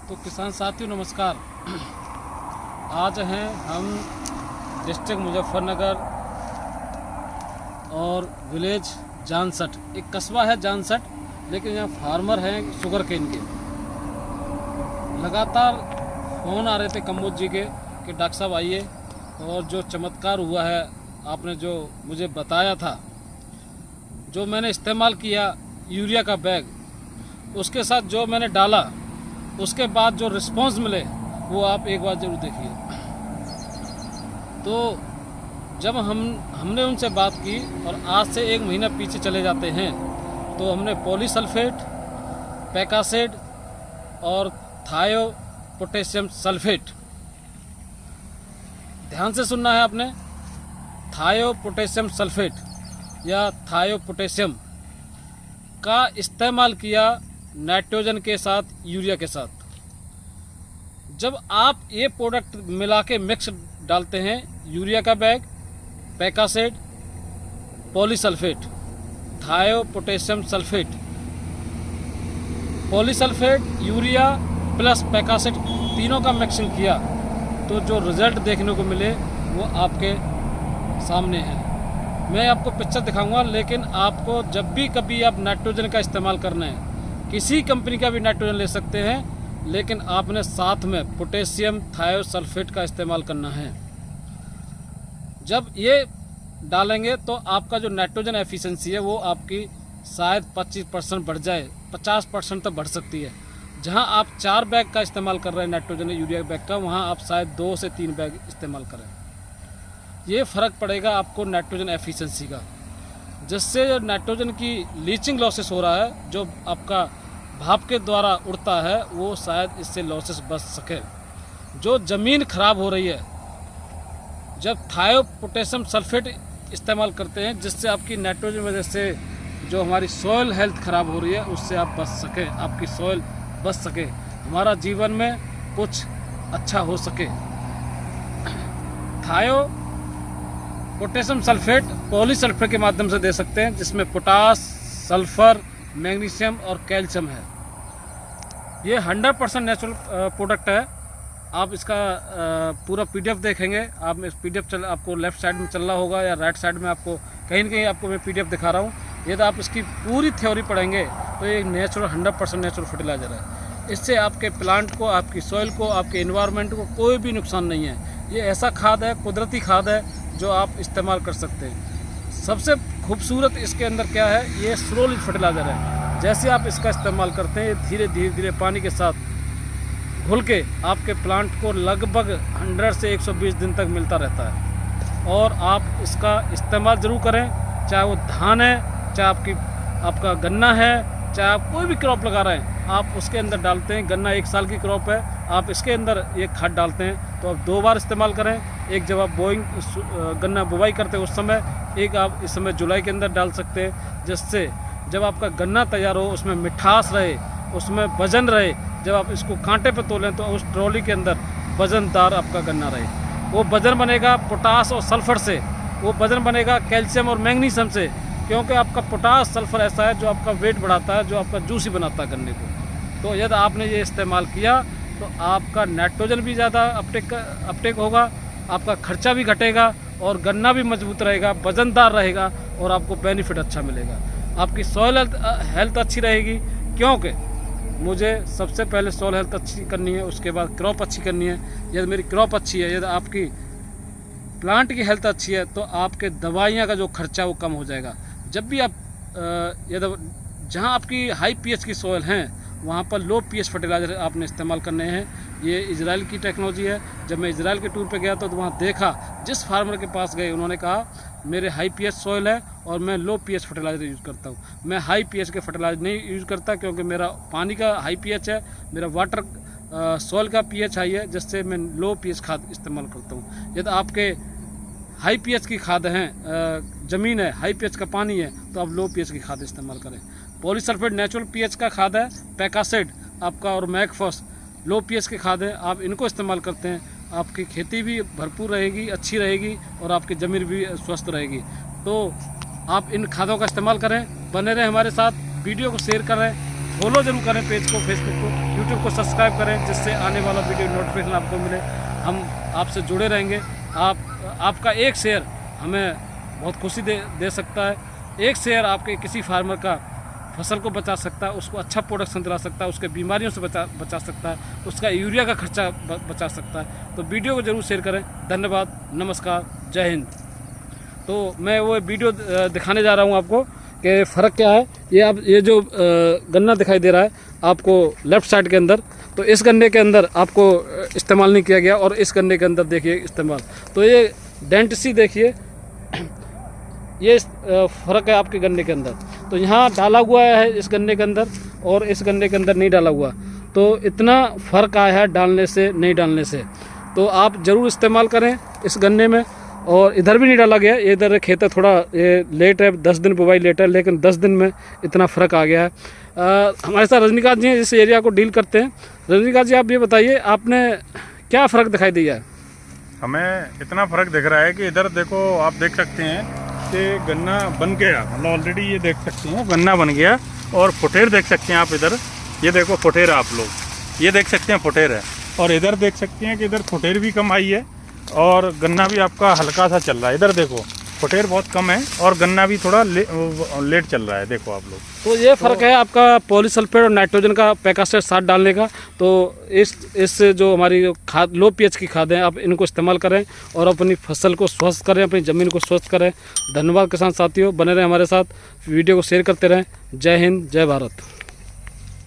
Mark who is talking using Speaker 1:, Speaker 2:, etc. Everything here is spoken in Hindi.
Speaker 1: तो किसान साथियों नमस्कार। आज हैं हम डिस्ट्रिक्ट मुजफ्फरनगर और विलेज जानसठ। एक कस्बा है जानसठ, लेकिन यहाँ फार्मर हैं शुगर केन के। लगातार फ़ोन आ रहे थे कम्बोज जी के कि डॉक्टर साहब आइए, और जो चमत्कार हुआ है आपने जो मुझे बताया था, जो मैंने इस्तेमाल किया यूरिया का बैग, उसके साथ जो मैंने डाला, उसके बाद जो रिस्पांस मिले वो आप एक बार ज़रूर देखिए। तो जब हमने उनसे बात की और आज से 1 महीना पीछे चले जाते हैं, तो हमने पॉलीसल्फेट, पैकासेड और थायो पोटेशियम सल्फेट, ध्यान से सुनना है आपने, थायो पोटेशियम सल्फेट या थायो पोटेशियम का इस्तेमाल किया नाइट्रोजन के साथ, यूरिया के साथ। जब आप ये प्रोडक्ट मिला के मिक्स डालते हैं, यूरिया का बैग, पैकासेड, polysulphate, thio potassium sulphate, polysulphate, urea plus पैकासेड, तीनों का मिक्सिंग किया, तो जो रिजल्ट देखने को मिले वो आपके सामने है। मैं आपको पिक्चर दिखाऊंगा, लेकिन आपको जब भी कभी आप नाइट्रोजन का इस्तेमाल करना है, किसी कंपनी का भी नाइट्रोजन ले सकते हैं, लेकिन आपने साथ में पोटेशियम थायोसल्फेट का इस्तेमाल करना है। जब ये डालेंगे तो आपका जो नाइट्रोजन एफिशिएंसी है वो आपकी शायद 25% बढ़ जाए, 50% तक बढ़ सकती है। जहां आप 4 बैग का इस्तेमाल कर रहे हैं नाइट्रोजन यूरिया बैग का, वहां आप शायद 2 से 3 बैग इस्तेमाल करें। ये फ़र्क पड़ेगा आपको नाइट्रोजन एफिशिएंसी का, जिससे जो नाइट्रोजन की लीचिंग लॉसेस हो रहा है, जो आपका भाप के द्वारा उड़ता है, वो शायद इससे लॉसेस बच सके। जो ज़मीन खराब हो रही है, जब थायो पोटेशियम सल्फेट इस्तेमाल करते हैं, जिससे आपकी नाइट्रोजन वजह से जो हमारी सॉइल हेल्थ खराब हो रही है, उससे आप बच सकें, आपकी सॉइल बच सके, हमारा जीवन में कुछ अच्छा हो सके। थायो पोटेशियम सल्फेट पॉलीसल्फेट के माध्यम से दे सकते हैं, जिसमें पोटास, सल्फर, मैग्नीशियम और कैल्शियम है। ये 100% नेचुरल प्रोडक्ट है। आप इसका पूरा PDF देखेंगे, आप इस PDF आपको लेफ्ट साइड में चल रहा होगा या राइट साइड में, आपको कहीं ना कहीं आपको मैं PDF दिखा रहा हूँ। ये तो आप इसकी पूरी थ्योरी पढ़ेंगे तो ये नेचुरल 100% नेचुरल फर्टिलाइज़र है। इससे आपके प्लांट को, आपकी सॉइल को, आपके एनवायरनमेंट को कोई भी नुकसान नहीं है। ये ऐसा खाद है, कुदरती खाद है, जो आप इस्तेमाल कर सकते हैं। सबसे खूबसूरत इसके अंदर क्या है, ये स्लोली फर्टिलाइज़र है। जैसे आप इसका इस्तेमाल करते हैं, ये धीरे धीरे पानी के साथ घुल के आपके प्लांट को लगभग 100 से 120 दिन तक मिलता रहता है। और आप इसका इस्तेमाल ज़रूर करें, चाहे वो धान है, चाहे आपका गन्ना है, चाहे आप कोई भी क्रॉप लगा रहे हैं, आप उसके अंदर डालते हैं। गन्ना 1 साल की क्रॉप है, आप इसके अंदर ये खाद डालते हैं, तो आप 2 बार इस्तेमाल करें। एक जब आप गन्ना बुवाई करते हैं उस समय, एक आप इस समय जुलाई के अंदर डाल सकते हैं, जिससे जब आपका गन्ना तैयार हो उसमें मिठास रहे, उसमें वजन रहे। जब आप इसको कांटे पे तोलें तो उस ट्रॉली के अंदर वजनदार आपका गन्ना रहे। वो वजन बनेगा पोटास और सल्फर से, वो वजन बनेगा कैल्शियम और मैग्नीशियम से, क्योंकि आपका पोटास सल्फर ऐसा है जो आपका वेट बढ़ाता है, जो आपका जूसी बनाता है गन्ने को। तो यदि आपने ये इस्तेमाल किया तो आपका नाइट्रोजन भी ज़्यादा अपटेक होगा, आपका खर्चा भी घटेगा और गन्ना भी मजबूत रहेगा, वजनदार रहेगा और आपको बेनिफिट अच्छा मिलेगा। आपकी सॉइल हेल्थ अच्छी रहेगी, क्योंकि मुझे सबसे पहले सॉइल हेल्थ अच्छी करनी है, उसके बाद क्रॉप अच्छी करनी है। यदि मेरी क्रॉप अच्छी है, यदि आपकी प्लांट की हेल्थ अच्छी है, तो आपके दवाइयाँ का जो खर्चा वो कम हो जाएगा। जब भी आप यदि जहाँ आपकी हाई pH की सॉइल हैं, वहाँ पर लो pH फर्टिलाइज़र आपने इस्तेमाल करने हैं। ये इजराइल की टेक्नोलॉजी है। जब मैं इजराइल के टूर पे गया तो वहाँ देखा, जिस फार्मर के पास गए उन्होंने कहा मेरे हाई pH सॉइल है और मैं लो pH फर्टिलाइज़र यूज़ करता हूँ। मैं हाई pH के फर्टिलाइज़र नहीं यूज़ करता, क्योंकि मेरा पानी का हाई pH है, मेरा वाटर सॉइल का pH हाई है, जिससे मैं लो pH खाद इस्तेमाल करता हूँ। यदि आपके हाई pH की खाद हैं, ज़मीन है, हाई pH का पानी है, तो आप लो pH की खाद इस्तेमाल करें। पॉलीसल्फेट नेचुरल pH का खाद है, पैकासेड आपका और मैगफॉस लो pH के खाद है। आप इनको इस्तेमाल करते हैं, आपकी खेती भी भरपूर रहेगी, अच्छी रहेगी और आपकी ज़मीन भी स्वस्थ रहेगी। तो आप इन खादों का इस्तेमाल करें। बने रहें हमारे साथ, वीडियो को शेयर करें, फॉलो जरूर करें पेज को, फेसबुक को, यूट्यूब को सब्सक्राइब करें, जिससे आने वाला वीडियो नोटिफिकेशन आपको मिले। हम आपसे जुड़े रहेंगे। आपका एक शेयर हमें बहुत खुशी दे सकता है। एक शेयर आपके किसी फार्मर का फसल को बचा सकता है, उसको अच्छा प्रोडक्शन दिला सकता है, उसके बीमारियों से बचा सकता है, उसका यूरिया का खर्चा बचा सकता है। तो वीडियो को ज़रूर शेयर करें। धन्यवाद, नमस्कार, जय हिंद। तो मैं वो वीडियो दिखाने जा रहा हूँ आपको कि फ़र्क क्या है। ये जो गन्ना दिखाई दे रहा है आपको लेफ़्ट साइड के अंदर, तो इस गन्ने के अंदर आपको इस्तेमाल नहीं किया गया और इस गन्ने के अंदर देखिए इस्तेमाल। तो ये डेंट सी देखिए, ये फ़र्क है आपके गन्ने के अंदर। तो यहाँ डाला हुआ है इस गन्ने के अंदर और इस गन्ने के अंदर नहीं डाला हुआ, तो इतना फ़र्क आया है डालने से नहीं डालने से। तो आप ज़रूर इस्तेमाल करें इस गन्ने में। और इधर भी नहीं डाला गया, ये इधर खेत है थोड़ा ये लेट है, 10 दिन बुवाई लेट है, लेकिन 10 दिन में इतना फ़र्क आ गया है। हमारे साथ रजनीकांत जी इस एरिया को डील करते हैं। रजनीकांत जी, आप ये बताइए आपने क्या फ़र्क दिखाई दिया है?
Speaker 2: हमें इतना फ़र्क दिख रहा है कि इधर देखो, आप देख सकते हैं कि गन्ना बन गया, मतलब ऑलरेडी ये देख सकते हैं गन्ना बन गया। और फुटेर देख सकते हैं आप इधर, ये देखो फुटेर, आप लोग ये देख सकते हैं फुटेर है। और इधर देख सकते हैं कि इधर फुटेर भी कम आई है और गन्ना भी आपका हल्का सा चल रहा है। इधर देखो फुटेर बहुत कम है और गन्ना भी थोड़ा लेट चल रहा है, देखो आप लोग।
Speaker 1: तो ये फ़र्क है आपका पॉलीसल्फेट और नाइट्रोजन का पेकास्टेट साथ डालने का। तो इस जो हमारी खाद लो पीएच की खाद हैं, आप इनको इस्तेमाल करें और अपनी फसल को स्वस्थ करें, अपनी ज़मीन को स्वस्थ करें। धन्यवाद किसान साथियों, बने रहें हमारे साथ, वीडियो को शेयर करते रहें। जय हिंद, जय भारत।